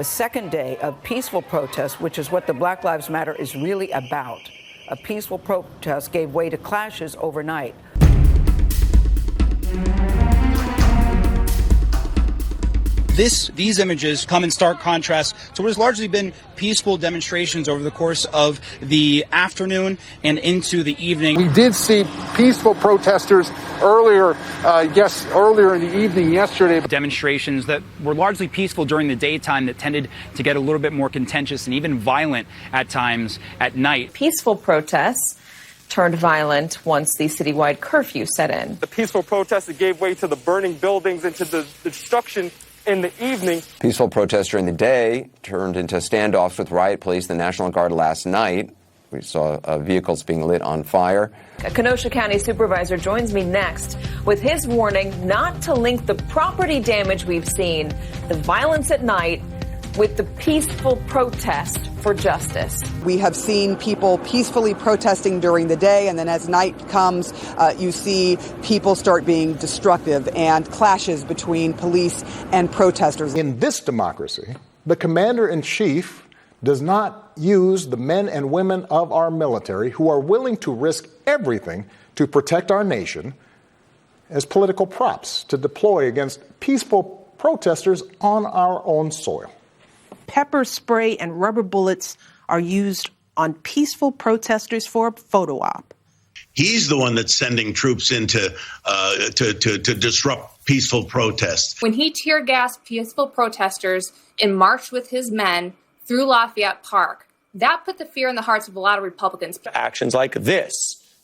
a second day of peaceful protest, which is what the Black Lives Matter is really about. A peaceful protest gave way to clashes overnight. These images come in stark contrast to what has largely been peaceful demonstrations over the course of the afternoon and into the evening. We did see peaceful protesters earlier in the evening yesterday. Demonstrations that were largely peaceful during the daytime that tended to get a little bit more contentious and even violent at times at night. Peaceful protests turned violent once the citywide curfew set in. The peaceful protests that gave way to the burning buildings and to the destruction in the evening. Peaceful protests during the day turned into standoffs with riot police, the National Guard last night. We saw vehicles being lit on fire. A Kenosha County supervisor joins me next with his warning not to link the property damage we've seen, the violence at night, with the peaceful protest for justice. We have seen people peacefully protesting during the day, and then as night comes, you see people start being destructive and clashes between police and protesters. In this democracy, the commander-in-chief does not use the men and women of our military who are willing to risk everything to protect our nation as political props to deploy against peaceful protesters on our own soil. Pepper spray and rubber bullets are used on peaceful protesters for a photo op. He's the one that's sending troops in to disrupt peaceful protests. When he tear gassed peaceful protesters and marched with his men through Lafayette Park, that put the fear in the hearts of a lot of Republicans. Actions like this,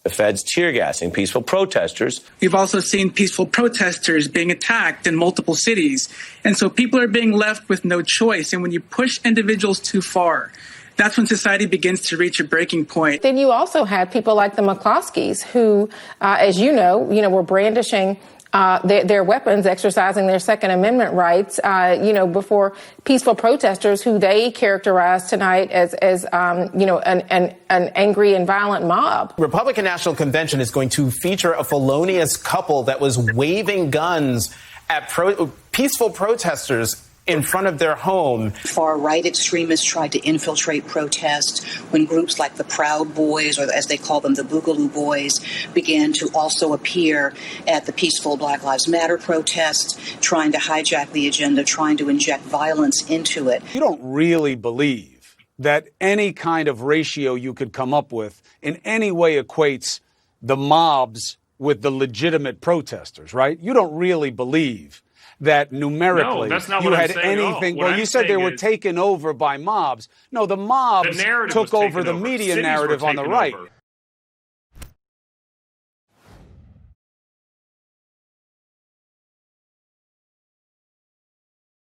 the feds tear gassing peaceful protesters. We've also seen peaceful protesters being attacked in multiple cities. And so people are being left with no choice. And when you push individuals too far, that's when society begins to reach a breaking point. Then you also had people like the McCloskeys who, as you know, were brandishing their weapons, exercising their Second Amendment rights, before peaceful protesters who they characterized tonight as an angry and violent mob. Republican National Convention is going to feature a felonious couple that was waving guns at peaceful protesters in front of their home. Far-right extremists tried to infiltrate protests when groups like the Proud Boys, or as they call them, the Boogaloo Boys, began to also appear at the peaceful Black Lives Matter protests, trying to hijack the agenda, trying to inject violence into it. You don't really believe that any kind of ratio you could come up with in any way equates the mobs with the legitimate protesters, right? You don't really believe that numerically you had anything. Well, you said they were taken over by mobs. No, the mobs took over the media narrative on the right.